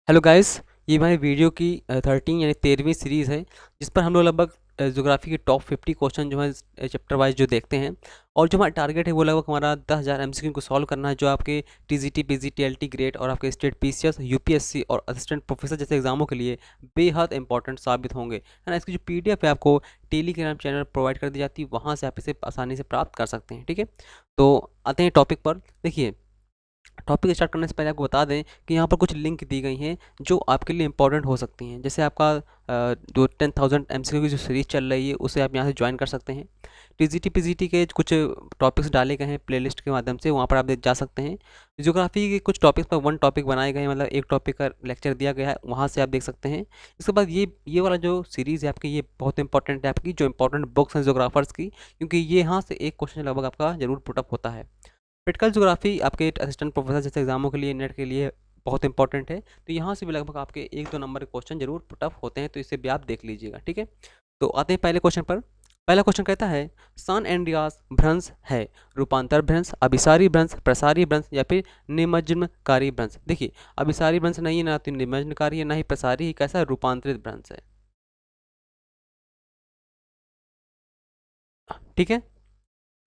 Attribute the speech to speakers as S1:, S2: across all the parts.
S1: Hello guys. ये हमारी video की 13 यानी 13वीं सीरीज़ है, जिस पर हम लोग लगभग ज्योग्राफी के टॉप 50 क्वेश्चन जो है चैप्टर वाइज जो देखते हैं। और जो हमारा टारगेट है वो लगभग हमारा 10,000 एमसीक्यू को सॉल्व करना है, जो आपके टीजीटी, पीजीटी, एलटी ग्रेड और आपके स्टेट पीसीएस, यूपीएससी और असिस्टेंट प्रोफेसर जैसे एग्जामों के लिए बेहद इंपॉर्टेंट साबित होंगे, है ना। इसकी जो पीडीएफ है आपको टेलीग्राम चैनल प्रोवाइड कर दी जाती है, वहाँ से आप इसे आसानी से प्राप्त कर सकते हैं, ठीक है। तो आते हैं टॉपिक पर। देखिए, टॉपिक स्टार्ट करने से पहले आपको बता दें कि यहाँ पर कुछ लिंक दी गई हैं जो आपके लिए इंपॉर्टेंट हो सकती हैं। जैसे आपका जो 10,000 एमसीक्यू की जो सीरीज़ चल रही है उसे आप यहाँ से ज्वाइन कर सकते हैं। टीजीटी पीजीटी के कुछ टॉपिक्स डाले गए हैं प्लेलिस्ट के माध्यम से, वहाँ पर आप जा सकते हैं। ज्योग्राफी के कुछ टॉपिक्स पर वन टॉपिक बनाए गए हैं, मतलब एक टॉपिक का लेक्चर दिया गया है, वहाँ से आप देख सकते हैं। इसके बाद ये वाला जो सीरीज़ है आपकी, ये बहुत इंपॉर्टेंट है आपकी, जो इंपॉर्टेंट बुक्स हैं जोग्राफर्स की, क्योंकि ये यहाँ से एक क्वेश्चन लगभग आपका जरूर पुटअप होता है। प्रैक्टिकल ज्योग्राफी आपके असिस्टेंट प्रोफेसर जैसे एग्जामों के लिए, नेट के लिए बहुत इंपॉर्टेंट है, तो यहाँ से भी लगभग आपके 1-2 नंबर के क्वेश्चन जरूर पुटअप होते हैं, तो इसे भी आप देख लीजिएगा, ठीक है। तो आते हैं पहले क्वेश्चन पर। पहला क्वेश्चन कहता है, सान एंड्रियास भ्रंश है रूपांतर भ्रंश, अभिसारी भ्रंश, प्रसारी भ्रंश या फिर निमज्जनकारी भ्रंश। देखिए, अभिसारी भ्रंश नहीं है, ना तो निमज्जनकारी है, ना ही प्रसारी, ही कैसा है, रूपांतरित भ्रंश है, ठीक है।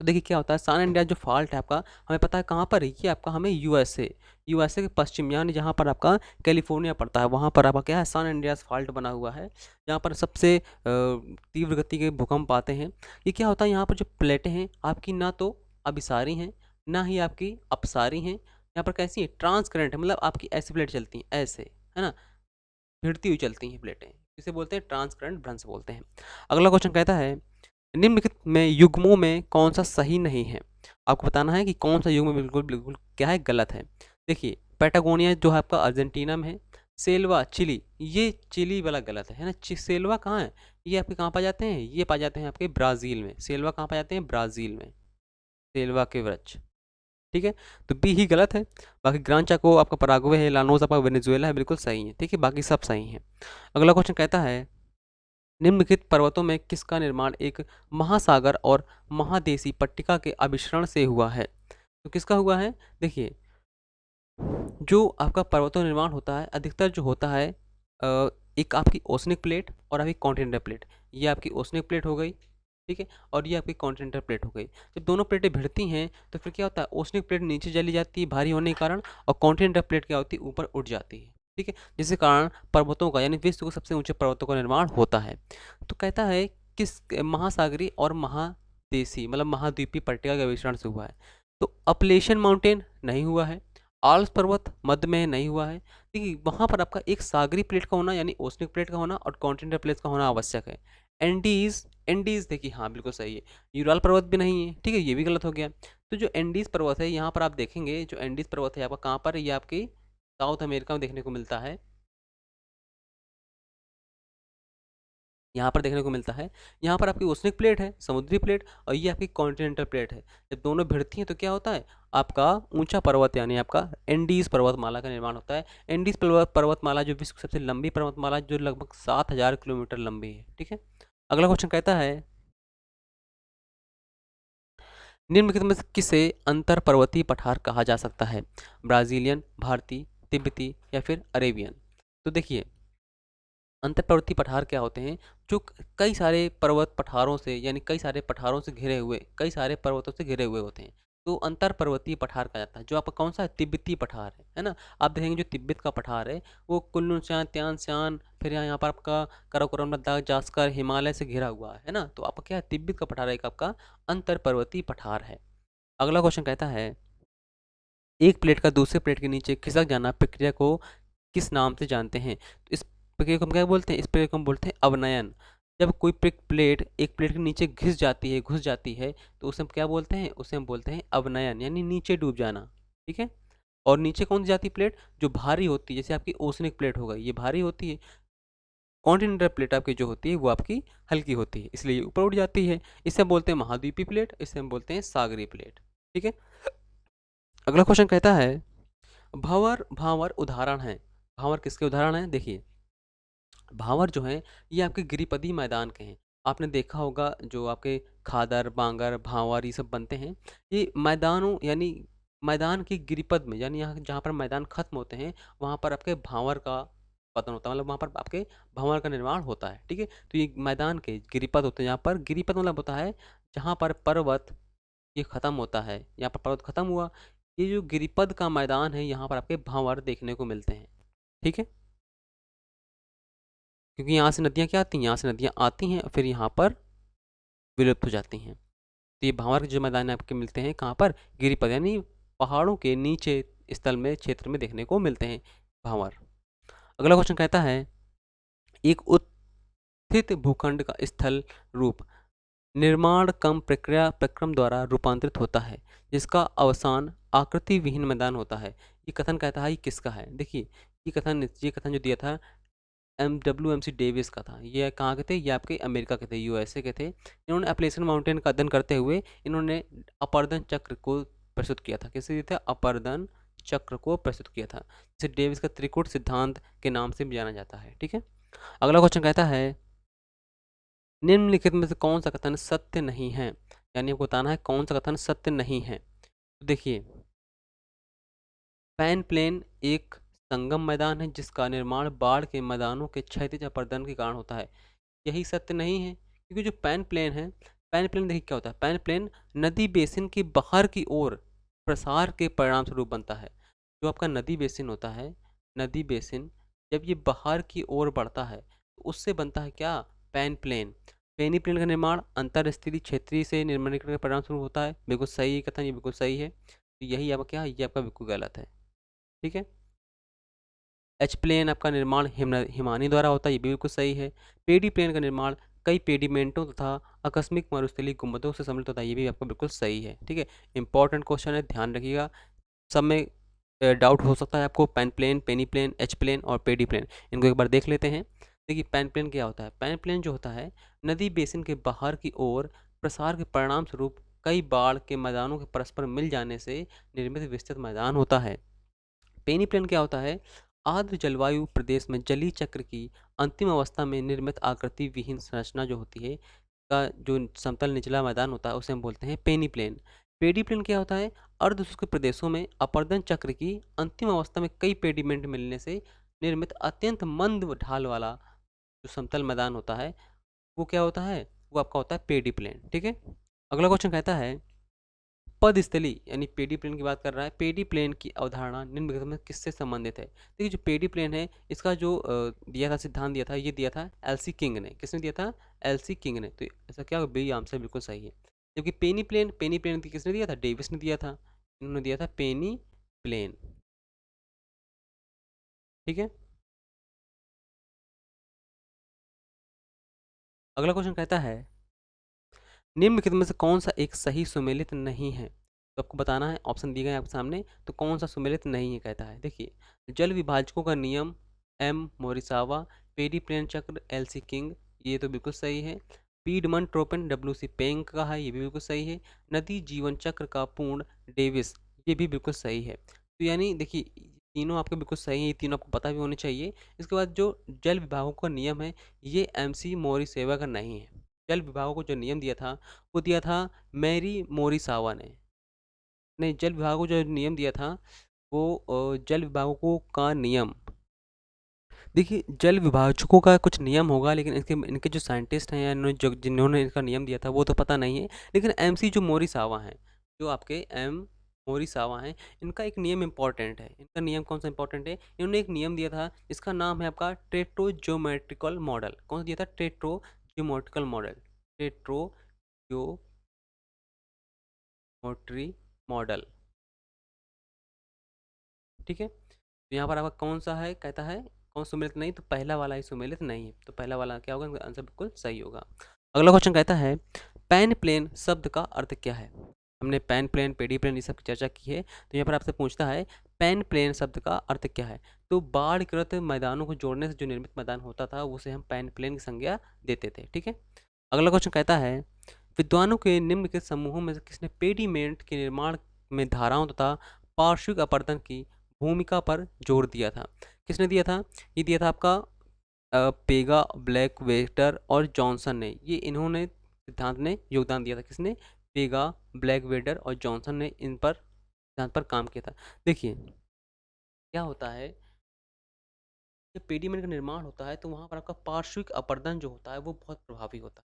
S1: तो देखिए क्या होता है, सान एंड्रियास जो फॉल्ट है आपका, हमें पता है कहाँ पर है ये आपका, हमें यूएसए के पश्चिम, यानी जहाँ पर आपका कैलिफोर्निया पड़ता है, वहाँ पर आपका क्या है, सान एंड्रियास फॉल्ट बना हुआ है, जहाँ पर सबसे तीव्र गति के भूकंप आते हैं। ये क्या होता है, यहाँ पर जो प्लेटें हैं आपकी, ना तो अभिसारी हैं, ना ही आपकी अपसारी हैं, यहाँ पर कैसी है, ट्रांसकरेंट है, मतलब आपकी ऐसी प्लेट चलती हैं ऐसे, है ना, भिड़ती हुई चलती हैं प्लेटें, इसे बोलते हैं ट्रांसकरेंट भ्रंश बोलते हैं। अगला क्वेश्चन कहता है, निम्नलिखित में युग्मों में कौन सा सही नहीं है। आपको बताना है कि कौन सा युग्म बिल्कुल बिल्कुल क्या है, गलत है। देखिए, पैटागोनिया जो है आपका अर्जेंटीना में है, सेल्वा चिली, ये चिली वाला गलत है ना। सेल्वा कहाँ है, ये आपके कहाँ पाए जाते हैं, ये पाए जाते हैं आपके ब्राज़ील में। सेल्वा कहाँ पाए जाते हैं, ब्राज़ील में, सेल्वा के वृक्ष, ठीक है। तो बी ही गलत है। बाकी ग्रांड चाको आपका पराग्वे है, लानोस आपका वेनेजुएला है, बिल्कुल सही है, ठीक है, बाकी सब सही है। अगला क्वेश्चन कहता है, निम्नलिखित पर्वतों में किसका निर्माण एक महासागर और महादेशी पट्टिका के अभिसरण से हुआ है। तो किसका हुआ है, देखिए, जो आपका पर्वतों निर्माण होता है अधिकतर जो होता है, एक आपकी ओसनिक प्लेट और आपकी कॉन्टिनेंटल प्लेट। ये आपकी ओसनिक प्लेट हो गई, ठीक है, और ये आपकी कॉन्टिनेंटल प्लेट हो गई। जब दोनों प्लेटें भिड़ती हैं तो फिर क्या होता है, ओसनिक प्लेट नीचे चली जाती है भारी होने के कारण, और कॉन्टिनेंटल प्लेट क्या होती है, ऊपर उठ जाती है, ठीक है, जिसके कारण पर्वतों का, यानी विश्व के सबसे ऊंचे पर्वतों का निर्माण होता है। तो कहता है किस महासागरीय और महादेशी, मतलब महाद्वीपीय पट्टिका के अभिसरण से हुआ है। तो अपलेशियन माउंटेन नहीं हुआ है, आल्प्स पर्वत मध्य में नहीं हुआ है। देखिए, वहाँ पर आपका एक सागरी प्लेट का होना, यानी ओसनिक प्लेट का होना, और कॉन्टिनेंटल प्लेट का होना आवश्यक है। एंडीज, एंडीज देखिए, हाँ बिल्कुल सही है। यूराल पर्वत भी नहीं है, ठीक है, ये भी गलत हो गया। तो जो एंडीज पर्वत है, यहाँ पर आप देखेंगे, जो एंडीज पर्वत है आपका कहाँ पर है, ये आपकी साउथ अमेरिका में देखने को मिलता है, यहाँ पर देखने को मिलता है। यहाँ पर आपकी ओसनिक प्लेट है, समुद्री प्लेट, और ये आपकी कॉन्टिनेंटल प्लेट है। जब दोनों भिड़ती हैं तो क्या होता है, आपका ऊंचा पर्वत, यानी आपका एंडीज पर्वतमाला का निर्माण होता है। एंडीज पर्वतमाला जो विश्व की सबसे लंबी पर्वतमाला, जो लगभग 7,000 किलोमीटर लंबी है, ठीक है। अगला क्वेश्चन कहता है, निम्नलिखित में से किसे अंतर पर्वतीय पठार कहा जा सकता है, ब्राजीलियन, भारतीय, तिब्बती या फिर अरेबियन। तो देखिए, अंतर्पर्वतीय पठार क्या होते हैं, जो कई सारे पर्वत पठारों से, यानी कई सारे पठारों से घिरे हुए, कई सारे पर्वतों से घिरे हुए होते हैं, तो अंतर पर्वतीय पठार कहा जाता है। जो आपका कौन सा है, तिब्बती पठार है ना। आप देखेंगे जो तिब्बत का पठार है, वो कुल्लू चान, त्यान श्यान, फिर यहाँ पर आपका काराकोरम, लद्दाख, जास्कर, हिमालय से घिरा हुआ है ना। तो आपका क्या है, तिब्बत का पठार एक आपका अंतर पर्वतीय पठार है। अगला क्वेश्चन कहता है, एक प्लेट का दूसरे प्लेट के नीचे खिसक जाना प्रक्रिया को किस नाम से जानते हैं। तो इस प्रक्रिया को हम क्या बोलते हैं, इस प्रक्रिया को हम बोलते हैं अवनयन। जब कोई प्लेट एक प्लेट के नीचे घुस जाती है, तो उसे हम क्या बोलते हैं, उसे हम बोलते हैं अवनयन, यानी नीचे डूब जाना, ठीक है। और नीचे कौन सी जाती है प्लेट, जो भारी होती है, जैसे आपकी ओसनिक प्लेट हो गई, ये भारी होती है। कॉन्टिनेंटल प्लेट आपकी जो होती है वो आपकी हल्की होती है, इसलिए ये ऊपर उठ जाती है। इसे हम बोलते हैं महाद्वीपीय प्लेट, इसे हम बोलते हैं सागरीय प्लेट, ठीक है। अगला क्वेश्चन कहता है, भावर भावर उदाहरण है। भावर किसके उदाहरण हैं, देखिए, भावर जो हैं ये आपके गिरिपदी मैदान के हैं। आपने देखा होगा जो आपके खादर, बांगर, भावर ये सब बनते हैं, ये मैदानों, यानी मैदान की गिरिपद में, यानी यहाँ जहाँ पर मैदान खत्म होते हैं वहाँ पर आपके भांवर का पतन होता है, मतलब वहाँ पर आपके भांवर का निर्माण होता है। ठीक है, तो ये मैदान के गिरिपद होते हैं, यहाँ पर गिरिपद मतलब होता है जहाँ पर पर्वत ये खत्म होता है, यहाँ पर पर्वत खत्म हुआ, ये जो गिरिपद का मैदान है यहाँ पर आपके भांवर देखने को मिलते हैं। ठीक है, क्योंकि यहाँ से नदियाँ क्या आती हैं, यहाँ से नदियाँ आती हैं और फिर यहाँ पर विलुप्त हो जाती हैं। तो ये भांवर के जो मैदान आपके मिलते हैं कहाँ पर, गिरिपद, यानी पहाड़ों के नीचे स्थल में, क्षेत्र में देखने को मिलते हैं भांवर। अगला क्वेश्चन कहता है, एक उत्थित भूखंड का स्थल रूप निर्माण कम प्रक्रिया प्रक्रम द्वारा रूपांतरित होता है, जिसका अवसान आकृति विहीन मैदान होता है। ये कथन कहता है ये किसका है? देखिए, ये कथन जो दिया था एम सी डेविस का था। ये कहाँ के थे? ये आपके अमेरिका के थे, यूएसए के थे। इन्होंने एप्लेसन माउंटेन का अध्ययन करते हुए इन्होंने अपर्दन चक्र को प्रस्तुत किया था। किसे दिया था? अपर्दन चक्र को प्रस्तुत किया था, जिसे डेविस का त्रिकूट सिद्धांत के नाम से भी जाना जाता है। ठीक है, अगला क्वेश्चन कहता है, निम्नलिखित में से कौन सा कथन सत्य नहीं है? यानी आपको बताना है कौन सा कथन सत्य नहीं है। तो देखिए, पैन प्लेन एक संगम मैदान है जिसका निर्माण बाढ़ के मैदानों के क्षैतिज अपर्दन के कारण होता है। यही सत्य नहीं है, क्योंकि जो पैन प्लेन है, पैन प्लेन देखिए क्या होता है, पैन प्लेन नदी बेसिन की बाहर की ओर प्रसार के परिणाम स्वरूप बनता है। जो आपका नदी बेसिन होता है, नदी बेसिन जब ये बाहर की ओर बढ़ता है तो उससे बनता है क्या? Pan plane. पेनी प्लेन का निर्माण अंतर स्थिति क्षेत्रीय से निर्माणीकरण के परिणाम स्वरूप होता है। बिल्कुल सही कथन, ये बिल्कुल सही है। तो यही आपका क्या है? ये आपका बिल्कुल गलत है। ठीक है, एच प्लेन आपका निर्माण हिमानी द्वारा होता है, ये भी बिल्कुल सही है। पेडी प्लेन का निर्माण कई पेडिमेंटों तथा आकस्मिक मरुस्थलीय गुंबदों से सम्मिलित होता है, ये भी आपका बिल्कुल सही है। ठीक है, इंपॉर्टेंट क्वेश्चन है, ध्यान रखिएगा। सब में डाउट हो सकता है आपको, पैन प्लेन, पेनी प्लेन, एच प्लेन और पेडी प्लेन, इनको एक बार देख लेते हैं। देखिए, पैन प्लेन क्या होता है? पैन प्लेन जो होता है नदी बेसिन के बाहर की ओर प्रसार के परिणाम स्वरूप कई बाढ़ के मैदानों के परस्पर मिल जाने से निर्मित विस्तृत मैदान होता है। पेनी प्लेन क्या होता है? आर्द्र जलवायु प्रदेश में जलीय चक्र की अंतिम अवस्था में निर्मित आकृति विहीन संरचना जो होती है का जो समतल निचला मैदान होता है उसे हम बोलते हैं पेनी प्लेन। पेडी प्लेन क्या होता है? अर्ध शुष्क प्रदेशों में अपर्दन चक्र की अंतिम अवस्था में कई पेडिमेंट मिलने से निर्मित अत्यंत मंद ढाल वाला जो समतल मैदान होता है वो क्या होता है? वो आपका होता है पेडी प्लेन। ठीक है, अगला क्वेश्चन कहता है, पदस्थली यानी पेडी प्लेन की बात कर रहा है, पेडी प्लेन की अवधारणा निम्नलिखित में किससे संबंधित है? देखिए, जो पेडी प्लेन है इसका जो दिया था, सिद्धांत दिया था, ये दिया था एलसी किंग ने। किसने दिया था? एलसी किंग ने। तो ऐसा क्या होगा? बी आंसर बिल्कुल सही है। जबकि पेनी प्लेन किसने दिया था? डेविस ने दिया था। इन्होंने दिया था पेनी प्लेन। ठीक है, अगला क्वेश्चन कहता है, निम्नलिखित में से कौन सा एक सही सुमेलित नहीं है? तो आपको बताना है, ऑप्शन दिए गए हैं आपके सामने, तो कौन सा सुमेलित नहीं है कहता है। देखिए, जल विभाजकों का नियम एम मोरिसावा, पेडी प्लेन चक्र एलसी किंग, ये तो बिल्कुल सही है। पीडमन ट्रोपेन डब्ल्यू सी पेंग का है, ये भी बिल्कुल सही है। नदी जीवन चक्र का पूर्ण डेविस, ये भी बिल्कुल सही है। तो यानी देखिए, तीनों आपके बिल्कुल सही है, ये तीनों आपको पता भी होने चाहिए। इसके बाद जो जल विभागों का नियम है ये एम सी मोरिसेवा का नहीं है। जल विभागों को जो नियम दिया था वो दिया था मैरी मोरिसावा ने। नहीं, जल विभाग को जो नियम दिया था वो जल विभागों को का नियम, देखिए जल विभाजकों का कुछ नियम होगा, लेकिन इनके इनके जो साइंटिस्ट हैं या इन्होंने जो जिन्होंने इसका नियम दिया था वो तो पता नहीं है। लेकिन एमसी जो मोरिसावा हैं, जो आपके एम मोरिसावा हैं, इनका एक नियम इंपॉर्टेंट है। इनका नियम कौन सा इंपॉर्टेंट है? इन्होंने एक नियम दिया था, इसका नाम है आपका टेट्रोज्योमेट्रिकल मॉडल। कौन सा दिया था? टेट्रोज्योमेट्रिकल मॉडल, टेट्रोज्योमेट्री मॉडल। ठीक है, तो यहाँ पर आपका कौन सा है कहता है, कौन सुमेलित नहीं? तो पहला वाला ही सुमेलित नहीं है, तो पहला वाला क्या होगा? आंसर बिल्कुल सही होगा। अगला क्वेश्चन कहता है, पैन प्लेन शब्द का अर्थ क्या है? हमने पैन प्लेन, पेडी प्लेन ये सब की चर्चा की है, तो यहाँ पर आपसे पूछता है पैन प्लेन शब्द का अर्थ क्या है? तो बाढ़ग्रस्त मैदानों को जोड़ने से जो निर्मित मैदान होता था उसे हम पैन प्लेन की संज्ञा देते थे। ठीक है, अगला क्वेश्चन कहता है, विद्वानों के निम्नलिखित समूहों में से किसने पेडीमेंट के निर्माण में धाराओं तथा पार्श्विक अपरदन की भूमिका पर जोर दिया था? किसने दिया था? ये दिया था आपका पेगा, ब्लैक वेटर और जॉनसन ने। ये इन्होंने सिद्धांत ने योगदान दिया था। किसने? पेगा, ब्लैक वेटर और जॉनसन ने इन पर सिद्धांत पर काम किया था। देखिए क्या होता है, जब पेडीमेंट का निर्माण होता है तो वहाँ पर आपका पार्श्विक अपरदन जो होता है वो बहुत प्रभावी होता है।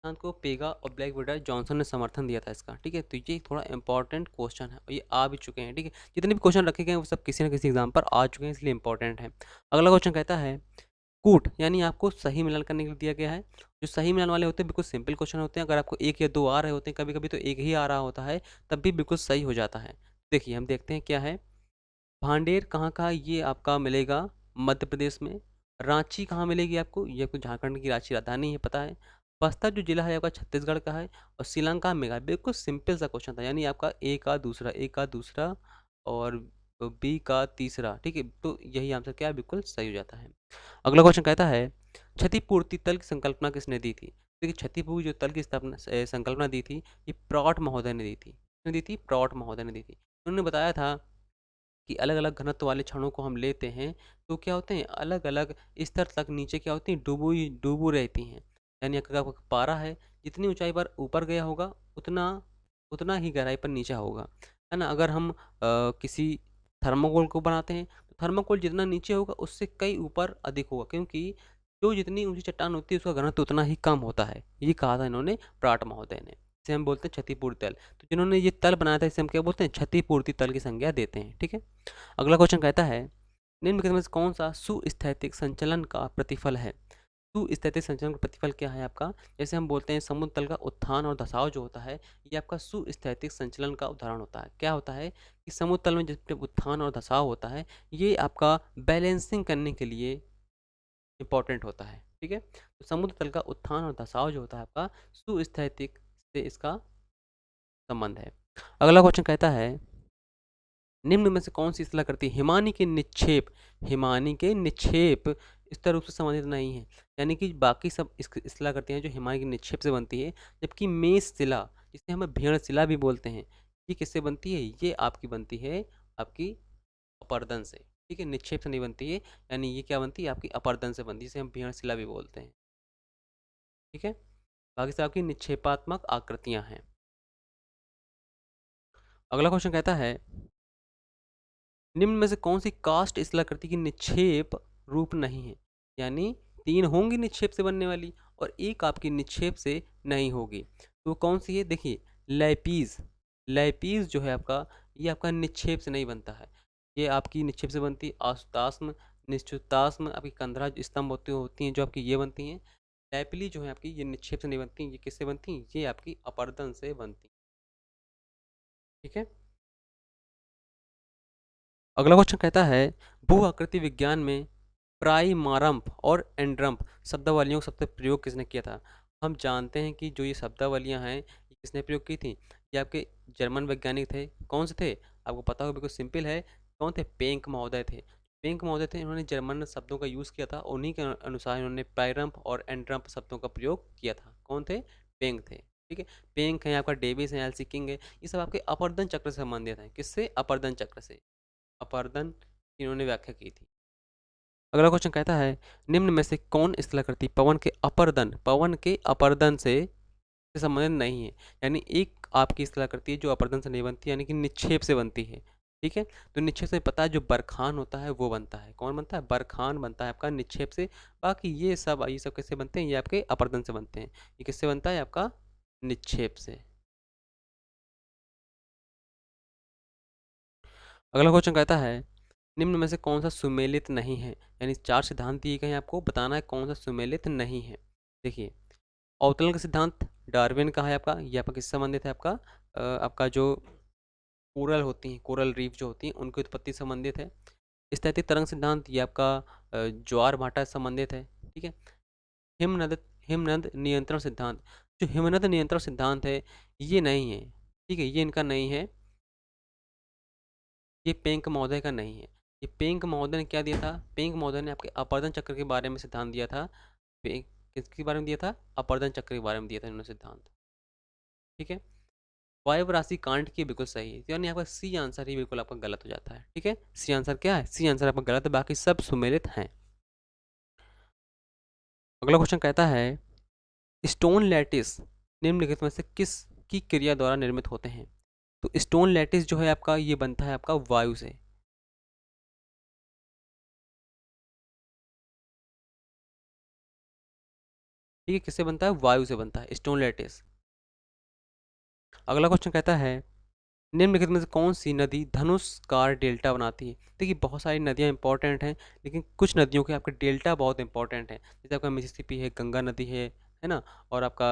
S1: सिद्धांत को पेगा और ब्लैक विडर जॉनसन ने समर्थन दिया था इसका, ठीक है। तो ये थोड़ा इंपॉर्टेंट क्वेश्चन है और ये आ भी चुके हैं, ठीक है। जितने भी क्वेश्चन रखे गए हैं वो सब किसी न किसी एग्जाम पर आ चुके हैं, इसलिए इंपॉर्टेंट है। अगला क्वेश्चन कहता है कूट यानी आपको सही मिलान करने के लिए दिया गया है। जो सही मिलान वाले होते हैं बिल्कुल सिंपल क्वेश्चन होते हैं, अगर आपको एक या दो आ रहे होते हैं, कभी कभी तो एक ही आ रहा होता है, तब भी बिल्कुल सही हो जाता है। देखिए हम देखते हैं क्या है। भांडेर कहाँ का है? ये आपका मिलेगा मध्य प्रदेश में। रांची कहाँ मिलेगी आपको? ये आपको झारखंड की रांची राजधानी है, पता है। बस्तर जो जिला है आपका छत्तीसगढ़ का है। और श्रीलंका मेघालय। बिल्कुल सिंपल सा क्वेश्चन था, यानी आपका ए का दूसरा और बी का तीसरा, ठीक है। तो यही आंसर क्या है, बिल्कुल सही हो जाता है। अगला क्वेश्चन कहता है क्षतिपूर्ति तल की संकल्पना किसने दी थी? देखिए क्षतिपूर्ति जो तल की स्थापना संकल्पना दी थी, ये प्रॉट महोदय ने दी थी। किसने दी थी? प्रॉट महोदय ने दी थी। उन्होंने बताया था कि अलग-अलग घनत्व वाले क्षणों को हम लेते हैं तो क्या होते हैं, अलग-अलग स्तर तक नीचे क्या होती हैं, डूबू रहती हैं। यानी अगर आपका पारा है, जितनी ऊंचाई पर ऊपर गया होगा उतना उतना ही गहराई पर नीचे होगा, है ना। अगर हम किसी थर्माकोल को बनाते हैं तो थर्माकोल जितना नीचे होगा उससे कई ऊपर अधिक होगा, क्योंकि जो जितनी ऊंची चट्टान होती है उसका घनत्व उतना ही कम होता है। ये कहा था इन्होंने प्राट महोदय ने। इसे हम बोलते हैं क्षतिपूर्ति तल। तो जिन्होंने ये तल बनाया था इसे हम क्या बोलते हैं, क्षतिपूर्ति तल की संज्ञा देते हैं, ठीक है। अगला क्वेश्चन कहता है निम्नलिखित में से कौन सा सुस्थैतिक संचलन का प्रतिफल है? सुस्थैतिक संचलन का प्रतिफल क्या है आपका? जैसे हम बोलते हैं समुद्र तल का उत्थान और धसाव जो होता है, ये आपका सुस्थैतिक संचलन का उदाहरण होता है। क्या होता है कि समुद्र तल में जब उत्थान और धसाव होता है, ये आपका बैलेंसिंग करने के लिए इंपॉर्टेंट होता है, ठीक है। तो समुद्र तल का उत्थान और धसाव जो होता है आपका सुस्थैतिक से इसका संबंध है। अगला क्वेश्चन कहता है निम्न में से कौन सी स्थलाकृति हिमानी के निक्षेप स्तर रूप से संबंधित नहीं है? यानी कि बाकी सब स्थलाकृतियाँ जो हिमानी के निक्षेप से बनती है, जबकि मेष शिला जिसे हम भेड़ शिला भी बोलते हैं, ये किससे बनती है? ये आपकी बनती है आपकी अपरदन से, ठीक है। निक्षेप से नहीं बनती है, यानी ये क्या बनती है, आपकी अपरदन से बनती है, जिसे हम भेड़ शिला भी बोलते हैं, ठीक है। बाकी सब आपकी निक्षेपात्मक आकृतियाँ हैं। अगला क्वेश्चन कहता है निम्न में से कौन सी कास्ट स्थलाकृति की निक्षेप रूप नहीं है? यानी तीन होंगी निक्षेप से बनने वाली और एक आपकी निक्षेप से नहीं होगी, तो कौन सी है? देखिए लैपीज। लैपीज जो है आपका, ये आपका निक्षेप से नहीं बनता है, ये आपकी निक्षेप से बनती है आशुतास्म, निश्चुतास्म, आपकी कंधरा स्तंभ होती हैं जो आपकी ये बनती हैं। लैपली जो है आपकी, ये निक्षेप से नहीं बनती, ये किससे बनती हैं? ये आपकी अपरदन से बनती, ठीक है। अगला क्वेश्चन कहता है भू आकृति विज्ञान में प्राइमारम्प और एंड्रम्प शब्दावलियों का सबसे प्रयोग किसने किया था? हम जानते हैं कि जो ये शब्दावलियां हैं ये किसने प्रयोग की थी? ये आपके जर्मन वैज्ञानिक थे। कौन से थे? आपको पता होगा, बिल्कुल सिंपल है। कौन थे? पेंक महोदय थे। पेंक महोदय थे, इन्होंने जर्मन शब्दों का यूज़ किया था, उन्हीं के अनुसार इन्होंने प्राइरम्प और एंड्रम्प शब्दों का प्रयोग किया था। कौन थे? पेंक थे, ठीक है। पेंक है आपका, डेविस है, एल्सी किंग है, ये सब आपके अपरदन चक्र से संबंधित हैं। किससे? अपरदन चक्र से। अपरदन इन्होंने व्याख्या की थी। अगला क्वेश्चन कहता है निम्न में से कौन स्थलाकृति पवन के अपरदन से संबंधित नहीं है? यानी एक आपकी स्थलाकृति है जो अपरदन से नहीं बनती, यानी कि निक्षेप से बनती है, ठीक है। तो निक्षेप से पता है जो बरखान होता है वो बनता है। कौन बनता है? बरखान बनता है आपका निक्षेप से। बाकी ये सब किससे बनते हैं? ये आपके अपरदन से बनते हैं। ये किससे बनता है? आपका निक्षेप से। अगला क्वेश्चन कहता है निम्न में से कौन सा सुमेलित नहीं है? यानी चार सिद्धांत दिए गए हैं, आपको बताना है कौन सा सुमेलित नहीं है। देखिए अवतरण का सिद्धांत डार्विन का है आपका, ये आपका किससे संबंधित है? आपका जो कोरल होती हैं, कोरल रीफ जो होती हैं उनकी उत्पत्ति से संबंधित है। स्थैतिक तरंग सिद्धांत ये आपका ज्वार भाटा से संबंधित है, ठीक है। हिमनद हिमनद नियंत्रण सिद्धांत, जो हिमनद नियंत्रण सिद्धांत है ये नहीं है, ठीक है, ये इनका नहीं है, ये पेंक महोदय का नहीं है। ये पेंक महोदय ने क्या दिया था? पेंक महोदय ने आपके अपरदन चक्र के बारे में सिद्धांत दिया था। किसके बारे में दिया था? अपरदन चक्र के बारे में दिया था इन्होंने सिद्धांत, ठीक है। वायव राशि कांट की बिल्कुल सही है, यानी आपका सी आंसर ही बिल्कुल आपका गलत हो जाता है, ठीक है। सी आंसर क्या है? सी आंसर आपका गलत है, बाकी सब सुमेलित हैं। अगला क्वेश्चन कहता है स्टोन लैटिस निम्नलिखित में से किस की क्रिया द्वारा निर्मित होते हैं? तो स्टोन लैटिस जो है आपका ये बनता है आपका वायु से। ठीक है, किससे बनता है? वायु से बनता है स्टोन लैटिस। अगला क्वेश्चन कहता है निम्नलिखित में से कौन सी नदी धनुषकार डेल्टा बनाती है? देखिए बहुत सारी नदियाँ इंपॉर्टेंट हैं, लेकिन कुछ नदियों के आपके डेल्टा बहुत इंपॉर्टेंट हैं। जैसे आपका मिसिसिपी है, गंगा नदी है ना, और आपका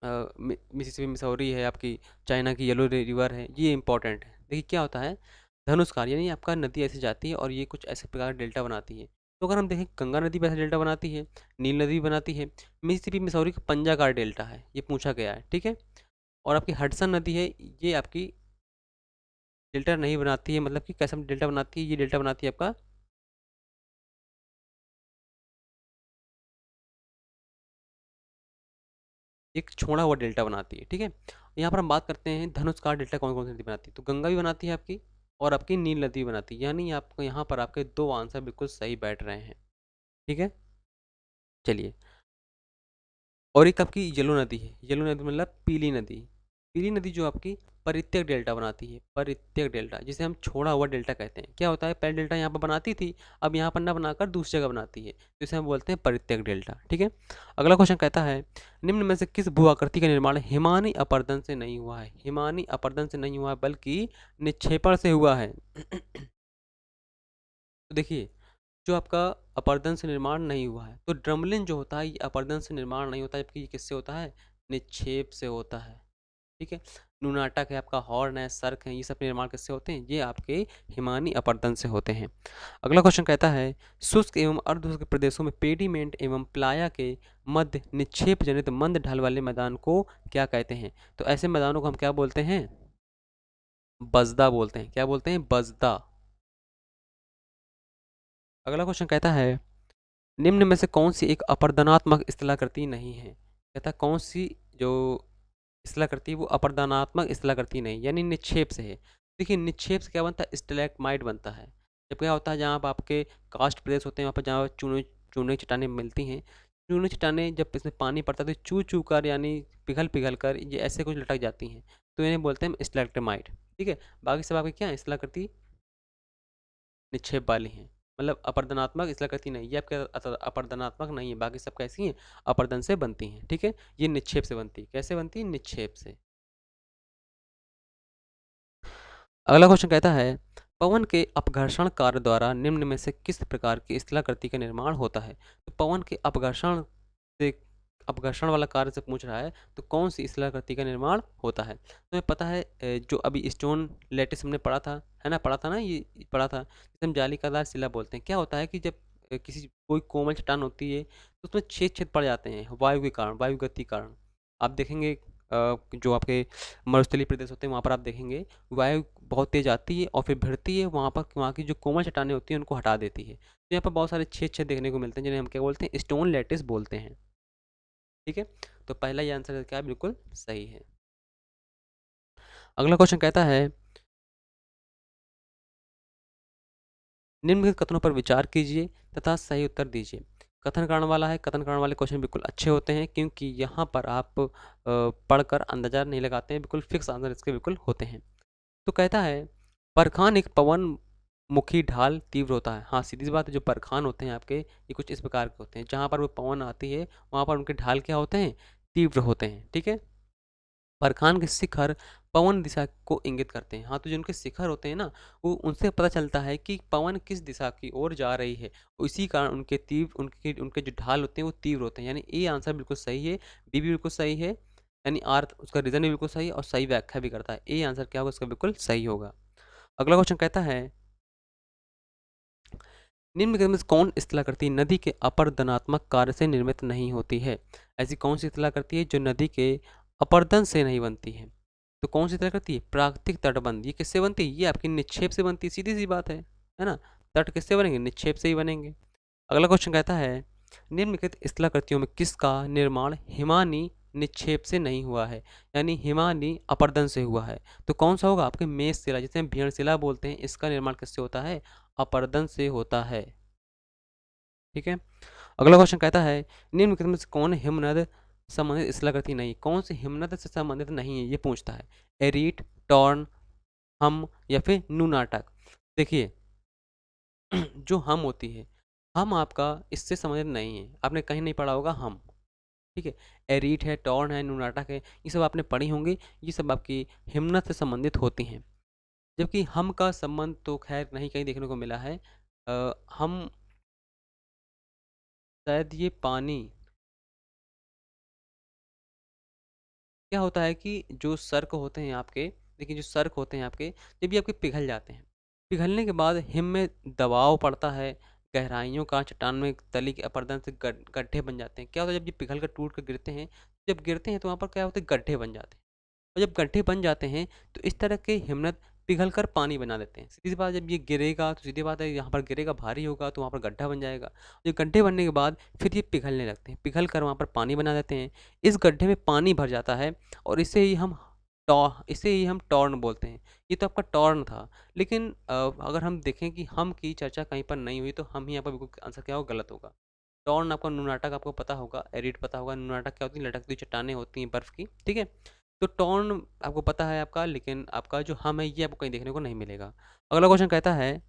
S1: मिसिसिपी मिसौरी है, आपकी चाइना की येलो रिवर है, ये इंपॉर्टेंट है। देखिए क्या होता है, धनुषकार यानी आपका नदी ऐसे जाती है और ये कुछ ऐसे प्रकार का डेल्टा बनाती है। तो अगर हम देखें गंगा नदी भी ऐसा डेल्टा बनाती है, नील नदी भी बनाती है, मिसिसिपी मिसौरी का पंजाकार डेल्टा है, ये पूछा गया है। ठीक है, और आपकी हडसन नदी है, ये आपकी डेल्टा नहीं बनाती है, मतलब कि कैसा डेल्टा बनाती है, ये डेल्टा बनाती है आपका एक छोड़ा हुआ डेल्टा बनाती है। ठीक है, यहाँ पर हम बात करते हैं धनुषकार डेल्टा कौन कौन सी नदी बनाती है, तो गंगा भी बनाती है आपकी, और आपकी नील नदी भी बनाती है, यानी आपको यहाँ पर आपके दो आंसर बिल्कुल सही बैठ रहे हैं। ठीक है, चलिए, और एक आपकी येलो नदी है, येलो नदी मतलब पीली नदी। पीली नदी जो आपकी परित्यक डेल्टा बनाती है, परित्यक डेल्टा जिसे हम छोड़ा हुआ डेल्टा कहते हैं। क्या होता है, पहले डेल्टा यहाँ पर बनाती थी, अब यहाँ पर ना बनाकर दूसरी जगह बनाती है, तो इसे हम बोलते हैं परित्यक डेल्टा। ठीक है, अगला क्वेश्चन कहता है निम्न में से किस भू आकृति का निर्माण हिमानी अपरदन से नहीं हुआ है? हिमानी अपरदन से नहीं हुआ है बल्कि निक्षेपण से हुआ है। तो देखिए, जो आपका अपरदन से निर्माण नहीं हुआ है, तो ड्रमलिन जो होता है ये अपरदन से निर्माण नहीं होता है, जबकि ये किससे होता है? निक्षेप से होता है। ठीक है, नुनाटक है, आपका हॉर्न है, सर्क है, ये सब निर्माण किससे होते हैं? ये आपके हिमानी अपरदन से होते हैं। अगला क्वेश्चन कहता है शुष्क एवं अर्धशुष्क प्रदेशों में पेडीमेंट एवं प्लाया के मध्य निक्षेप जनित मंद ढाल वाले मैदान को क्या कहते हैं? तो ऐसे मैदानों को हम क्या बोलते हैं? बजदा बोलते हैं। क्या बोलते हैं? बजदा। अगला क्वेश्चन कहता है निम्न में से कौन सी एक अपरदनात्मक स्थलाकृति नहीं है? कहता है कौन सी जो स्थलाकृति वो अपरदनात्मक स्थलाकृति नहीं यानी निक्षेप से है। देखिए निक्षेप से क्या बनता है? स्टेलेक्माइट बनता है। जब क्या होता है, जहाँ पर आपके कास्ट प्रदेश होते हैं वहाँ पर जहाँ चूने चूने चट्टानें मिलती हैं, चूने चट्टानें जब इसमें पानी पड़ता है तो चू चू कर यानी पिघल पिघल कर ये ऐसे कुछ लटक जाती हैं, तो इन्हें बोलते हैं स्टेलेक्टमाइट। ठीक है, बाकी सब आपके क्या है? स्थलाकृति निक्षेप वाली हैं, मतलब अपर्दनात्मक स्थलाकृति नहीं, ये आपके अपर्दनात्मक नहीं है, बाकी सब कैसी हैं? अपर्दन से बनती हैं। ठीक है, ये निक्षेप से बनती है। कैसे बनती है? निक्षेप से। अगला क्वेश्चन कहता है पवन के अपघर्षण कार्य द्वारा निम्न में से किस प्रकार की स्थलाकृति का निर्माण होता है? तो पवन के अपघर्षण से, अपघर्षण वाला कार्य से पूछ रहा है, तो कौन सी स्थलाकृति का निर्माण होता है? तो हमें पता है जो अभी स्टोन लेटिस हमने पढ़ा था, है ना, पढ़ा था ना, ये पढ़ा था, जिसे हम जालिकादार शिला बोलते हैं। क्या होता है कि जब किसी कोई कोमल चट्टान होती है तो उसमें छेद छेद पड़ जाते हैं वायु के कारण, वायु गति के कारण। आप देखेंगे जो आपके मरुस्थलीय प्रदेश होते हैं वहाँ पर आप देखेंगे वायु बहुत तेज आती है और फिर भिड़ती है, वहाँ पर वहाँ की जो कोमल चट्टानें होती हैं उनको हटा देती है, तो यहाँ पर बहुत सारे छेद छेद देखने को मिलते हैं जिन्हें हम क्या बोलते हैं? स्टोन लैटिस बोलते हैं। ठीक है, तो पहला ये आंसर क्या है? बिल्कुल सही है। अगला क्वेश्चन कहता है निम्नलिखित कथनों पर विचार कीजिए तथा सही उत्तर दीजिए। कथन कारण वाला है, कथन कारण वाले क्वेश्चन बिल्कुल अच्छे होते हैं क्योंकि यहाँ पर आप पढ़कर अंदाजा नहीं लगाते हैं, बिल्कुल फिक्स आंसर इसके बिल्कुल होते हैं। तो कहता है परखान एक पवन मुखी ढाल तीव्र होता है। हाँ सीधी सी बात है, जो परखान होते हैं आपके ये कुछ इस प्रकार के होते हैं, जहाँ पर वो पवन आती है वहाँ पर उनके ढाल क्या होते हैं? तीव्र होते हैं। ठीक है, परखान के शिखर पवन दिशा को इंगित करते हैं। हाँ, तो जो उनके शिखर होते हैं ना, वो उनसे पता चलता है कि पवन किस दिशा की ओर जा रही है, इसी कारण उनके तीव्र उनके उनके जो ढाल होते हैं वो तीव्र होते हैं, यानी ए आंसर बिल्कुल सही है, बी भी बिल्कुल सही है, यानी आर उसका रीजन भी बिल्कुल सही है और सही व्याख्या भी करता है। ए आंसर क्या होगा? उसका बिल्कुल सही होगा। अगला क्वेश्चन कहता है निम्न में से कौन स्थलाकृति नदी के अपरदनात्मक कार्य से निर्मित नहीं होती है? ऐसी कौन सी स्थलाकृति है जो नदी के अपरदन से नहीं बनती है? तो कौन सी स्थलाकृति है? प्राकृतिक तटबंध। ये किससे बनती है? ये आपकी निक्षेप से बनती है, सीधी सी बात है ना। तट किससे बनेंगे? निक्षेप से ही बनेंगे। अगला क्वेश्चन कहता है निम्नलिखित स्थलाकृतियों में किसका निर्माण हिमानी निक्षेप से नहीं हुआ है, यानी हिमानी अपरदन से हुआ है? तो कौन सा होगा? आपके मेष शिला जिसे हम भेड़ शिला बोलते हैं, इसका निर्माण किससे होता है? अपरदन से होता है। ठीक है, अगला क्वेश्चन कहता है निम्नलिखित में से कौन हिमनद संबंधित स्थलाकृति नहीं, कौन सी हिमनद से संबंधित नहीं है ये पूछता है। एरीट, टॉर्न, हम या फिर नूनाटक। देखिए जो हम होती है, हम आपका इससे संबंधित नहीं है, आपने कहीं नहीं पढ़ा होगा हम, ठीक है। एरीट है, टॉर्न है, नूनाटक है, ये सब आपने पढ़ी होंगी, ये सब आपकी हिमनद से संबंधित होती हैं। जबकि हम का संबंध तो खैर नहीं कहीं देखने को मिला है। हम शायद ये पानी, क्या होता है कि जो सर्क होते हैं आपके, देखिए जो सर्क होते हैं आपके, जब ये आपके पिघल जाते हैं, पिघलने के बाद हिम में दबाव पड़ता है, गहराइयों का चट्टान में तली के अपर्दन से गड्ढे बन जाते हैं। क्या होता है जब ये पिघल कर टूट कर गिरते हैं, जब गिरते हैं तो वहाँ पर क्या होते हैं, गड्ढे बन जाते हैं। और जब गड्ढे बन जाते हैं तो इस तरह के हिमनद पिघल कर पानी बना देते हैं। सीधी सी बात, जब ये गिरेगा तो सीधी बात है यहाँ पर गिरेगा, भारी होगा तो वहाँ पर गड्ढा बन जाएगा। ये गड्ढे बनने के बाद फिर ये पिघलने लगते हैं, पिघल कर वहाँ पर पानी बना देते हैं। इस गड्ढे में पानी भर जाता है और इसे ही हम टॉर्न बोलते हैं। ये तो आपका टॉर्न था। लेकिन अगर हम देखें कि हम की चर्चा कहीं पर नहीं हुई तो हम ही यहाँ पर बिल्कुल आंसर क्या होगा, गलत होगा। टॉर्न आपका, नूनाटक आपको पता होगा, एरिड पता होगा। नूनाटक क्या होती है, लटकती हुई चट्टानें होती हैं बर्फ की, ठीक है। तो टॉर्न आपको पता है आपका, लेकिन आपका जो हम है ये आपको कहीं देखने को नहीं मिलेगा। अगला क्वेश्चन कहता है,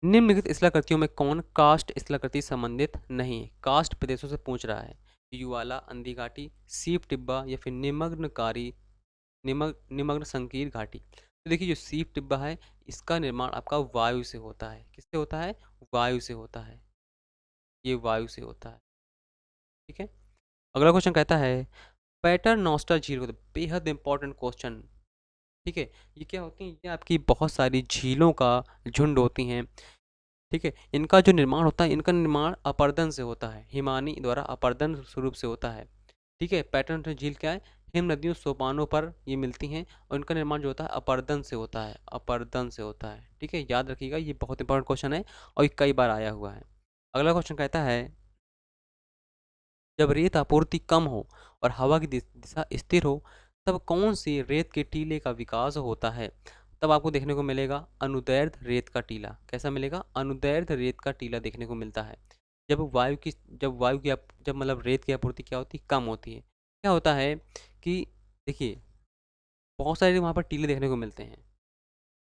S1: निम्नलिखित स्थलाकृतियों में कौन कास्ट स्थलाकृति संबंधित नहीं है। कास्ट प्रदेशों से पूछ रहा है। युवाला, अंधी घाटी, सीप टिब्बा या फिर निमग्न संकीर्ण घाटी। तो देखिए जो सीप टिब्बा है, इसका निर्माण आपका वायु से होता है। किससे होता है, वायु से होता है, ये वायु से होता है, ठीक है। अगला क्वेश्चन कहता है, पैटर्न नोस्टा झील को, बेहद इंपॉर्टेंट क्वेश्चन, ठीक है। ये क्या होती हैं, ये आपकी बहुत सारी झीलों का झुंड होती हैं, ठीक है। इनका जो निर्माण होता है, इनका निर्माण अपर्दन से होता है, हिमानी द्वारा अपर्दन स्वरूप से होता है, ठीक है। पैटर्न झील क्या है, हिम नदियों सोपानों पर ये मिलती हैं और इनका निर्माण जो होता है अपर्दन से होता है, अपर्दन से होता है, ठीक है। याद रखिएगा, ये बहुत इंपॉर्टेंट क्वेश्चन है और ये कई बार आया हुआ है। अगला क्वेश्चन कहता है, जब रेत आपूर्ति कम हो और हवा की दिशा स्थिर हो, तब कौन सी रेत के टीले का विकास होता है। तब आपको देखने को मिलेगा अनुदैर्ध्य रेत का टीला। कैसा मिलेगा, अनुदैर्ध्य रेत का टीला देखने को मिलता है। जब मतलब रेत की आपूर्ति क्या होती है, कम होती है। क्या होता है कि देखिए बहुत सारे वहाँ पर टीले देखने को मिलते हैं,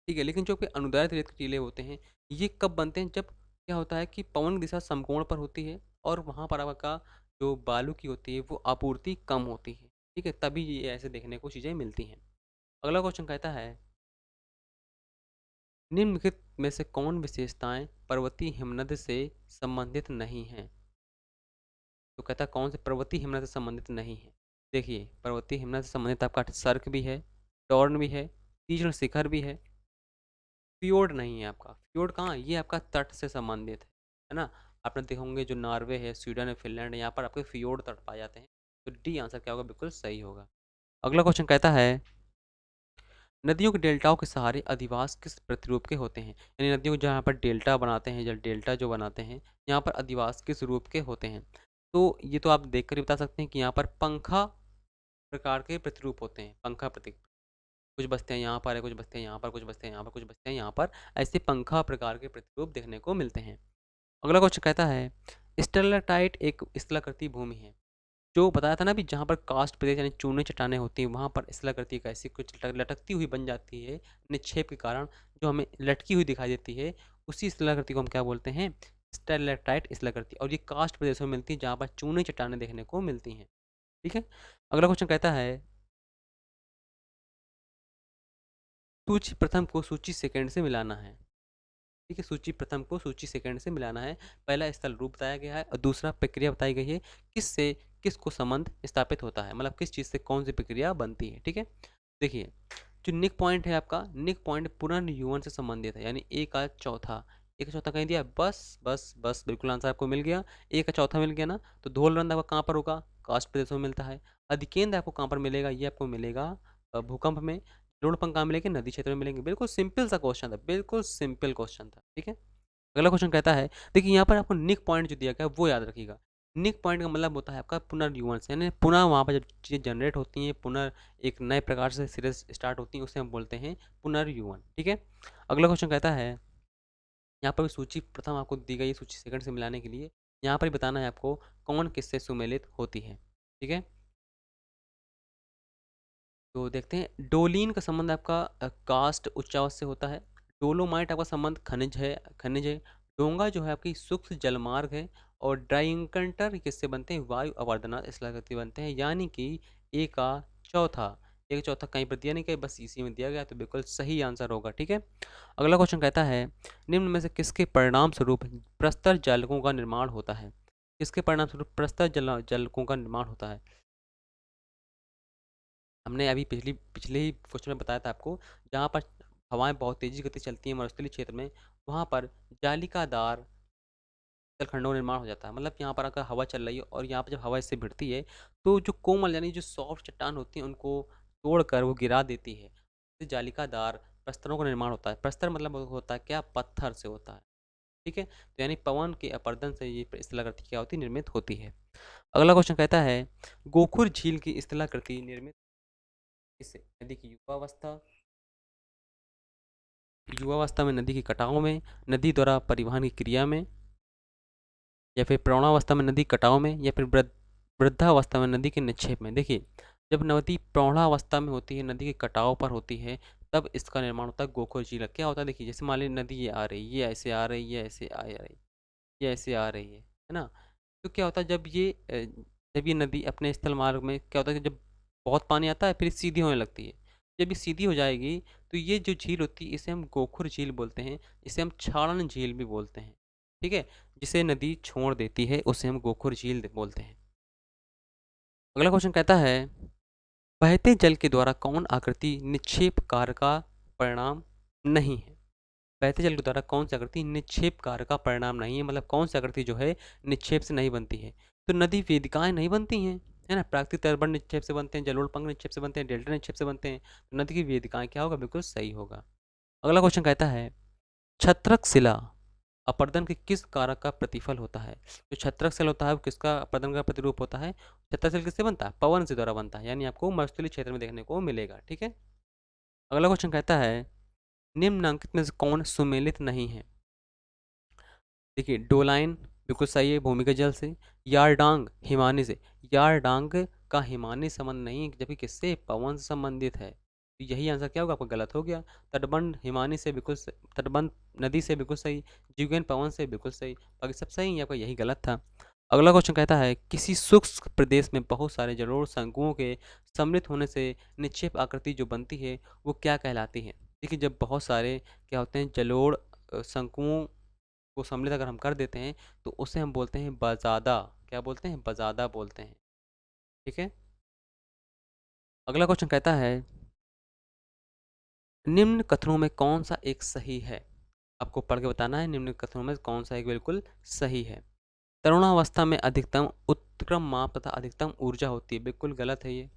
S1: ठीक है। लेकिन जो कि अनुदैर्ध्य रेत के टीले होते हैं, ये कब बनते हैं, जब क्या होता है कि पवन की दिशा समकोण पर होती है और वहाँ पर आपका जो बालू की होती है वो आपूर्ति कम होती है, ठीक है। तभी ये ऐसे देखने को चीज़ें मिलती हैं। अगला क्वेश्चन कहता है, निम्नलिखित में से कौन विशेषताएं पर्वतीय हिमनद से संबंधित नहीं हैं। तो कहता है कौन से पर्वतीय हिमनद से संबंधित नहीं है। देखिए पर्वतीय हिमनद से संबंधित आपका सर्क भी है, टॉर्न भी है, तीक्ष्ण शिखर भी है, फ्योर्ड नहीं है आपका। फ्योर्ड कहाँ, ये आपका तट से संबंधित है ना। आपने देखे होंगे जो नॉर्वे है, स्वीडन है, फिनलैंड है, यहाँ पर आपके फ्योर्ड तट पाए जाते हैं। तो डी आंसर क्या होगा, बिल्कुल सही होगा। अगला क्वेश्चन कहता है, नदियों के डेल्टाओं के सहारे अधिवास किस प्रतिरूप के होते हैं। यानी नदियों को जहाँ पर डेल्टा बनाते हैं, जल डेल्टा जो बनाते हैं, यहाँ पर अधिवास किस रूप के होते हैं। तो ये तो आप देख कर ही बता सकते हैं कि यहाँ पर पंखा प्रकार के प्रतिरूप होते हैं, पंखा प्रतीक। कुछ बस्तियाँ यहाँ पर है, कुछ बस्तियाँ यहाँ पर, कुछ बस्तियाँ यहाँ पर, कुछ बस्तियाँ यहाँ पर, ऐसे पंखा प्रकार के प्रतिरूप देखने को मिलते हैं। अगला क्वेश्चन कहता है, स्टेलाटाइट एक स्थलाकृति भूमि है। जो बताया था ना अभी, जहाँ पर कास्ट प्रदेश यानी चूने चट्टानें होती हैं, वहाँ पर स्थलाकृति का ऐसी कुछ लटकती हुई बन जाती है निक्षेप के कारण, जो हमें लटकी हुई दिखाई देती है, उसी स्थलाकृति को हम क्या बोलते हैं, स्टेलाटाइट स्थलाकृति। और ये कास्ट प्रदेशों में मिलती है जहाँ पर चूने चट्टानें देखने को मिलती हैं, ठीक है। अगला क्वेश्चन कहता है, सूची प्रथम को सूची सेकंड से मिलाना है, ठीक है। सूची प्रथम को सूची सेकंड से मिलाना है। पहला स्थल रूप बताया गया है और दूसरा प्रक्रिया बताई गई है, किससे किसको संबंध स्थापित होता है, मतलब किस चीज़ से कौन सी प्रक्रिया बनती है, ठीक है। देखिए जो निक पॉइंट है आपका, निक पॉइंट पुनर्युवन से संबंधित है, यानी एक का चौथा, एक का चौथा कहीं दिया, बस बस बस बिल्कुल आंसर आपको मिल गया। एक का चौथा मिल गया ना। तो धोलरंद आपका कहाँ पर होगा, कास्ट प्रदेशों में मिलता है। अधिकेंद्र आपको कहाँ पर मिलेगा, ये आपको मिलेगा भूकंप में। द्रोणपंख कहाँ मिलेंगे, नदी क्षेत्र में मिलेंगे। बिल्कुल सिंपल सा क्वेश्चन था, बिल्कुल सिंपल क्वेश्चन था, ठीक है। अगला क्वेश्चन कहता है, देखिए यहाँ पर आपको निक पॉइंट जो दिया गया है वो याद रखिएगा। निक पॉइंट का मतलब होता है आपका पुनर्युवन से, यानी पुनः वहाँ पर जब चीज़ें जनरेट होती हैं, पुनः एक नए प्रकार से सिरे स्टार्ट होती हैं, उसे हम बोलते हैं पुनर्युवन, ठीक है। अगला क्वेश्चन कहता है, यहाँ पर भी सूची प्रथम आपको दी गई है सूची सेकंड से मिलाने के लिए। यहाँ पर ही बताना है आपको कौन किससे सुमेलित होती है। ठीक है, तो देखते हैं। डोलीन का संबंध आपका कास्ट उच्चावच से होता है। डोलोमाइट आपका संबंध खनिज है। डोंगा जो है आपकी सूक्ष्म जलमार्ग है। और ड्राइंकंटर किससे बनते हैं? वायु अवर्दना स्थलाकृति बनते हैं। यानी कि ए का चौथा, एक चौथा कहीं पर दिया नहीं, कहीं बस इसी में दिया गया, तो बिल्कुल सही आंसर होगा। ठीक है, अगला क्वेश्चन कहता है निम्न में से किसके परिणाम स्वरूप प्रस्तर जालकों का निर्माण होता है? किसके परिणाम स्वरूप प्रस्तर जालकों का निर्माण होता है? हमने अभी पिछले ही क्वेश्चन में बताया था आपको, जहाँ पर हवाएं बहुत तेजी गति से चलती हैं मरुस्थलीय क्षेत्र में, वहाँ पर जालिकादार जलखंडों का निर्माण हो जाता है। मतलब यहाँ पर अगर हवा चल रही है और यहाँ पर जब हवा इससे भिड़ती है, तो जो कोमल यानी जो सॉफ्ट चट्टान होती है उनको तोड़कर वो गिरा देती है। तो जालिकादार प्रस्तरों का निर्माण होता है। प्रस्तर मतलब होता है क्या? पत्थर से होता है। ठीक है, तो यानी पवन के अपर्दन से ये स्थलाकृति क्या होती है? निर्मित होती है। अगला क्वेश्चन कहता है गोखुर झील की स्थलाकृति निर्मित किससे? नदी की युवावस्था में, नदी के कटाव में, नदी द्वारा परिवहन की क्रिया में, या फिर प्रौढ़ावस्था में नदी कटाव में, या फिर वृद्धावस्था में नदी के निक्षेप में। देखिए, जब नदी प्रौढ़ावस्था में होती है, नदी के कटाव पर होती है, तब इसका निर्माण होता है गोखुर झील। क्या होता है? देखिए, जैसे मान लीजिए नदी ये आ रही, ये ऐसे आ रही, ये ऐसे आ रही, ये ऐसे आ रही है ना? तो क्या होता है जब ये नदी अपने स्थल मार्ग में क्या होता है कि जब बहुत पानी आता है फिर सीधी होने लगती है। जब ये सीधी हो जाएगी तो ये जो झील होती है इसे हम गोखुर झील बोलते हैं। इसे हम छाड़न झील भी बोलते हैं। ठीक है, जिसे नदी छोड़ देती है उसे हम गोखुर झील बोलते हैं। अगला क्वेश्चन कहता है बहते जल के द्वारा कौन आकृति निक्षेप कार्य का परिणाम नहीं है? बहते जल के द्वारा कौन सी आकृति निक्षेप कार्य का परिणाम नहीं है? मतलब कौन सी आकृति जो है निक्षेप से नहीं बनती है? तो नदी वेदिकाएं नहीं बनती हैं, है ना? प्राकृतिक तलबंध निक्षेप से बनते हैं, जलोढ़ पंख निक्षेप से बनते हैं, डेल्टा निक्षेप से बनते हैं। तो नदी की वेदिकाएं क्या होगा? बिल्कुल सही होगा। अगला क्वेश्चन कहता है छत्रक शिला अपर्दन के किस कारक का प्रतिफल होता है? जो छत्रक शिला होता है वो किसका अपर्दन का प्रतिरूप होता है? छत्रक शिला किससे बनता है? पवन से द्वारा बनता है, यानी आपको मरुस्थलीय क्षेत्र में देखने को मिलेगा। ठीक है, अगला क्वेश्चन कहता है निम्नलिखित में से कौन सुमेलित नहीं है? देखिए, डोलाइन बिल्कुल सही है, भूमिगत जल से। यारडांग हिमानी से। यारडांग का हिमानी संबंध नहीं है, जबकि किससे? पवन से संबंधित है। तो यही आंसर क्या होगा? आपका गलत हो गया। तटबंध हिमानी से बिल्कुल तटबंध नदी से बिल्कुल सही। जीवगैन पवन से बिल्कुल सही। बाकी सब सही है, आपका यही गलत था। अगला क्वेश्चन कहता है किसी शुष्क प्रदेश में बहुत सारे जलोढ़ शंकुओं के सम्मिलित होने से निक्षेप आकृति जो बनती है वो क्या कहलाती है? देखिए, जब बहुत सारे क्या होते हैं जलोढ़ शंकुओं को सम्मिलित अगर हम कर देते हैं तो उसे हम बोलते हैं बजादा। क्या बोलते हैं? बजादा बोलते हैं। ठीक है, अगला क्वेश्चन कहता है निम्न कथनों में कौन सा एक सही है? आपको पढ़ के बताना है निम्न कथनों में कौन सा एक बिल्कुल सही है। तरुणावस्था में अधिकतम उत्क्रम माप तथा अधिकतम ऊर्जा होती है, बिल्कुल गलत है ये।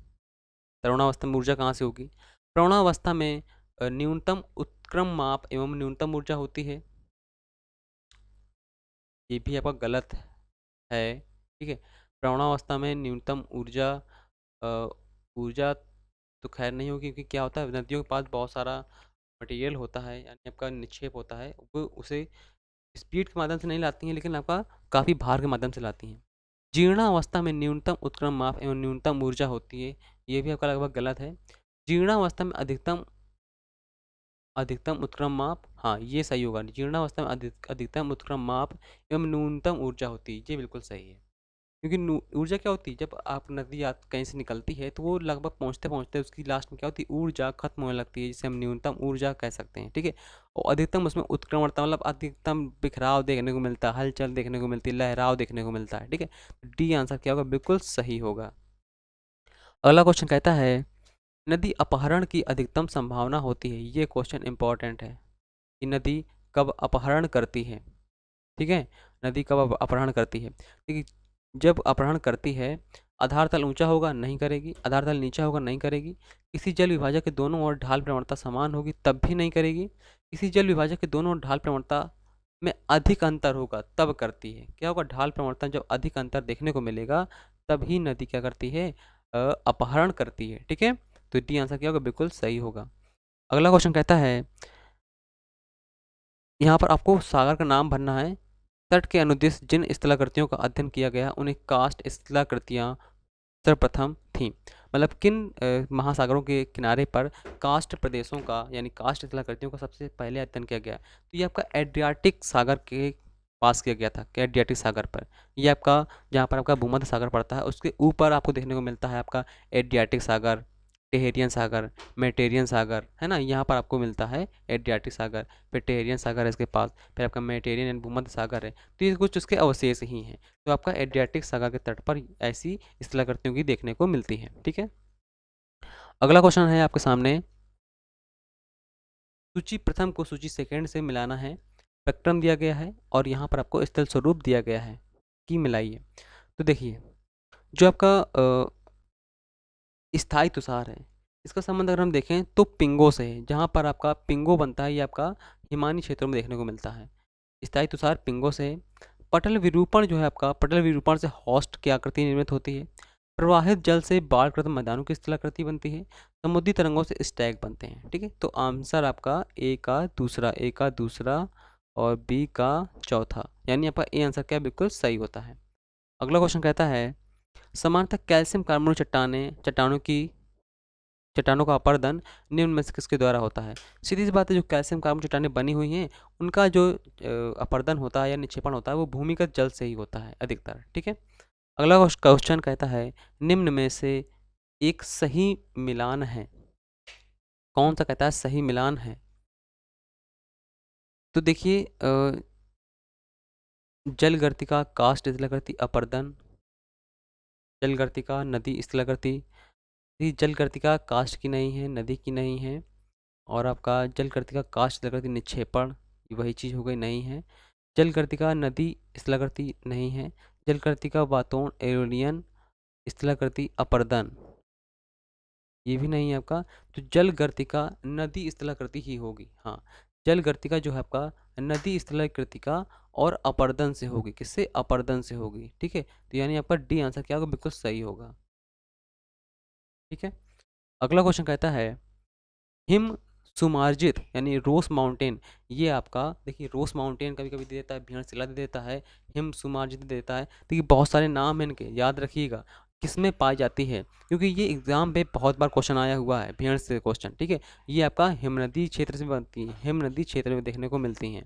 S1: तरुणावस्था में ऊर्जा कहाँ से होगी? प्रौढ़ावस्था में न्यूनतम उत्क्रम माप एवं न्यूनतम ऊर्जा होती है, ये भी आपका गलत है। ठीक है, प्रौढ़ावस्था में न्यूनतम ऊर्जा ऊर्जा तो खैर नहीं होगी, क्योंकि क्या होता है नदियों के पास बहुत सारा मटेरियल होता है, यानी आपका निक्षेप होता है, वो उसे स्पीड के माध्यम से नहीं लाती हैं, लेकिन आपका काफ़ी भार के माध्यम से लाती हैं। जीर्णावस्था में न्यूनतम उत्क्रम माप एवं न्यूनतम ऊर्जा होती है, ये भी आपका लगभग गलत है। जीर्णावस्था में अधिकतम अधिकतम उत्क्रम माप, हाँ ये सही होगा। जीर्णावस्था में अधिकतम उत्क्रम माप एवं न्यूनतम ऊर्जा होती है, ये बिल्कुल सही है। क्योंकि ऊर्जा क्या होती है, जब आप नदी कहीं से निकलती है तो वो लगभग पहुंचते पहुंचते उसकी लास्ट में क्या होती है? ऊर्जा खत्म होने लगती है, जिसे हम न्यूनतम ऊर्जा कह सकते हैं। ठीक है, और अधिकतम उसमें उत्क्रमणता मतलब अधिकतम बिखराव देखने को मिलता है, हलचल देखने को मिलती है, लहराव देखने को मिलता है। ठीक है, डी आंसर क्या होगा? बिल्कुल सही होगा। अगला क्वेश्चन कहता है नदी अपहरण की अधिकतम संभावना होती है। ये क्वेश्चन इंपॉर्टेंट है कि नदी कब अपहरण करती है। ठीक है, नदी कब अपहरण करती है? देखिए, जब अपहरण करती है, आधार तल ऊंचा होगा, नहीं करेगी। आधार तल नीचा होगा, नहीं करेगी। किसी जल विभाजक के दोनों ओर ढाल प्रवणता समान होगी, तब भी नहीं करेगी। किसी जल विभाजक के दोनों ओर ढाल प्रवणता में अधिक अंतर होगा, तब करती है। क्या होगा? ढाल प्रवणता जब अधिक अंतर देखने को मिलेगा तभी नदी क्या करती है? अपहरण करती है। ठीक है, तो डी आंसर क्या होगा? बिल्कुल सही होगा। अगला क्वेश्चन कहता है यहाँ पर आपको सागर का नाम भरना है। तट के अनुदेश जिन स्थलाकृतियों का अध्ययन किया गया उन्हें कास्ट स्थलाकृतियाँ सर्वप्रथम थी। मतलब किन महासागरों के किनारे पर कास्ट प्रदेशों का यानी कास्ट स्थलाकृतियों का सबसे पहले अध्ययन किया गया, तो ये आपका एड्रियाटिक सागर के पास किया गया था, कि एड्रियाटिक सागर पर। ये आपका जहाँ पर आपका भूमध्य सागर पड़ता है उसके ऊपर आपको देखने को मिलता है आपका एड्रियाटिक सागर, टेहेरियन सागर, मेडिटेरियन सागर, है ना, यहाँ पर आपको मिलता है एड्रियाटिक सागर, फिर टेहेरियन सागर है इसके पास, फिर आपका मेडिटेरियन यानी भूमध्य सागर है। तो ये कुछ उसके अवशेष ही हैं। तो आपका एड्रियाटिक सागर के तट पर ऐसी स्थलाकृतियों की देखने को मिलती है। ठीक है, अगला क्वेश्चन है आपके सामने, सूची प्रथम को सूची सेकंड से मिलाना है। स्पेक्ट्रम दिया गया है और यहाँ पर आपको स्थल स्वरूप दिया गया है कि मिलाइए। तो देखिए, जो आपका स्थायी तुषार है, इसका संबंध अगर हम देखें तो पिंगो से है। जहाँ पर आपका पिंगो बनता है ये आपका हिमानी क्षेत्रों में देखने को मिलता है। स्थायी तुषार पिंगो से है। पटल विरूपण जो है आपका, पटल विरूपण से हॉस्ट की आकृति निर्मित होती है। प्रवाहित जल से बाढ़कृत मैदानों की स्थलाकृति बनती है। समुद्री तरंगों से स्टैग बनते हैं। ठीक है, तो आंसर आपका ए का दूसरा और बी का चौथा, यानी आपका ए आंसर क्या बिल्कुल सही होता है। अगला क्वेश्चन कहता है, सामान्यतः कैल्शियम कार्बोनेट चट्टानों का अपर्दन निम्न में से किसके द्वारा होता है। सीधी सी बात है, जो कैल्शियम कार्बोनेट चट्टानें बनी हुई हैं उनका जो अपर्दन होता है या निक्षेपण होता है वो भूमिगत जल से ही होता है अधिकतर। ठीक है, अगला क्वेश्चन कहता है, निम्न में से एक सही मिलान है। कौन सा कहता है सही मिलान है। तो देखिए, जलगर्तिका कास्ट स्थलाकृति अपर्दन, जलगर्तिका नदी स्थलाकृति। जलगर्तिका कास्ट की नहीं है, नदी की नहीं है, और आपका जलगर्तिका कास्ट स्थलाकृति निक्षेपण, वही चीज़ हो गई, नहीं है। जलगर्तिका नदी स्थलाकृति नहीं है। जलगर्तिका वातोण एरोलियन स्थलाकृति अपर्दन, ये भी नहीं है आपका। तो जलगर्तिका नदी स्थलाकृति ही होगी। हाँ, जलगर्तिका जो है आपका नदी स्थलाकृतिका और अपर्दन से होगी। किससे? अपर्दन से होगी। ठीक है, तो यानी आपका डी आंसर क्या होगा, बिल्कुल सही होगा। ठीक है, अगला क्वेश्चन कहता है, हिम सुमार्जित यानी रोस माउंटेन, ये आपका देखिए, रोस माउंटेन कभी कभी दे देता है, भेड़शिला दे देता है, हिम सुमार्जित दे देता है। देखिए बहुत सारे नाम हैं इनके, याद रखिएगा किसमें पाई जाती है, क्योंकि ये एग्जाम में बहुत बार क्वेश्चन आया हुआ है, भेड़ से क्वेश्चन। ठीक है, ये आपका हिमनदी क्षेत्र से बनती है, हिमनदी क्षेत्र में देखने को मिलती हैं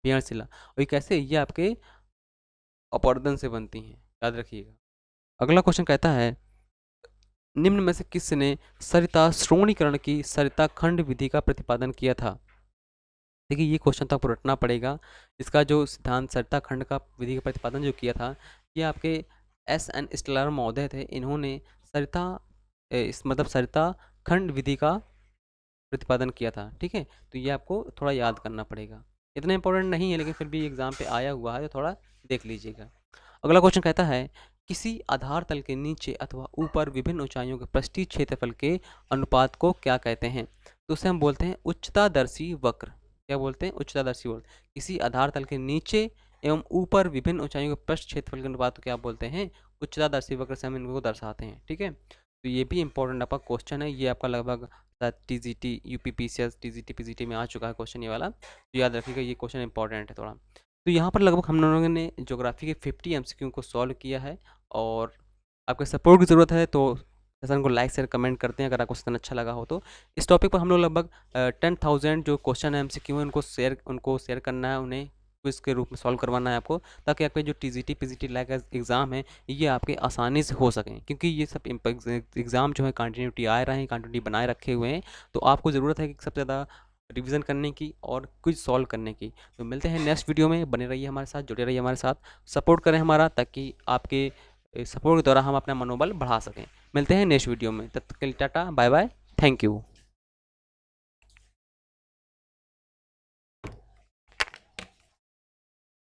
S1: भेड़शिला। और ये कैसे, ये आपके अपरदन से बनती हैं, याद रखिएगा। अगला क्वेश्चन कहता है, निम्न में से किसने सरिता श्रोणीकरण की सरिता खंड विधि का प्रतिपादन किया था। देखिए ये क्वेश्चन तो आपको रटना पड़ेगा। इसका जो सिद्धांत सरिता खंड का विधि का प्रतिपादन जो किया था, ये आपके एस.एन. स्टेलर महोदय थे। इन्होंने सरिता मतलब सरिता खंड विधि का प्रतिपादन किया था। ठीक है, तो ये आपको थोड़ा याद करना पड़ेगा। इतना इंपॉर्टेंट नहीं है, लेकिन फिर भी एग्जाम पे आया हुआ है, तो थोड़ा देख लीजिएगा। अगला क्वेश्चन कहता है, किसी आधार तल के नीचे अथवा ऊपर विभिन्न ऊंचाइयों के पृष्ठीय क्षेत्रफल के अनुपात को क्या कहते हैं। तो उसे हम बोलते हैं उच्चतादर्शी वक्र। क्या बोलते हैं? उच्चतादर्शी वक्र। किसी आधार तल के नीचे एवं ऊपर विभिन्न ऊंचाइयों के पृष्ठ क्षेत्रफल के अनुपात को क्या बोलते हैं? उच्चतादर्शी वक्र से हम इनको दर्शाते हैं। ठीक है, तो ये भी इंपॉर्टेंट आपका क्वेश्चन है। ये आपका लगभग टीजीटी, यूपीपीसीएस, टीजीटी, पीजीटी में आ चुका है क्वेश्चन ये वाला, तो याद रखिएगा ये क्वेश्चन इंपॉर्टेंट है थोड़ा। तो यहाँ पर लगभग हम लोगों ने ज्योग्राफी के 50 एमसीक्यू को सॉल्व किया है, और आपके सपोर्ट की ज़रूरत है तो सेशन को लाइक शेयर कमेंट करते हैं अगर आपको सेशन अच्छा लगा हो तो। इस टॉपिक पर हम लोग लगभग 10,000 जो क्वेश्चन है एमसीक्यू है उनको शेयर करना है, उन्हें क्विज के रूप में सॉल्व करवाना है आपको, ताकि आपके जो टीजीटी पीजीटी लाइक एग्ज़ाम है ये आपके आसानी से हो सकें, क्योंकि ये सब एग्ज़ाम जो है कंटिन्यूटी आ रहे हैं, कंटिन्यूटी बनाए रखे हुए हैं। तो आपको ज़रूरत है कि सबसे ज़्यादा रिवीजन करने की और क्विज सॉल्व करने की। तो मिलते हैं नेक्स्ट वीडियो में, बने रहिए हमारे साथ, जुड़े रहिए हमारे साथ, सपोर्ट करें हमारा, ताकि आपके सपोर्ट के द्वारा हम अपना मनोबल बढ़ा सकें। मिलते हैं नेक्स्ट वीडियो में, तब तक के लिए tata bye bye, thank you.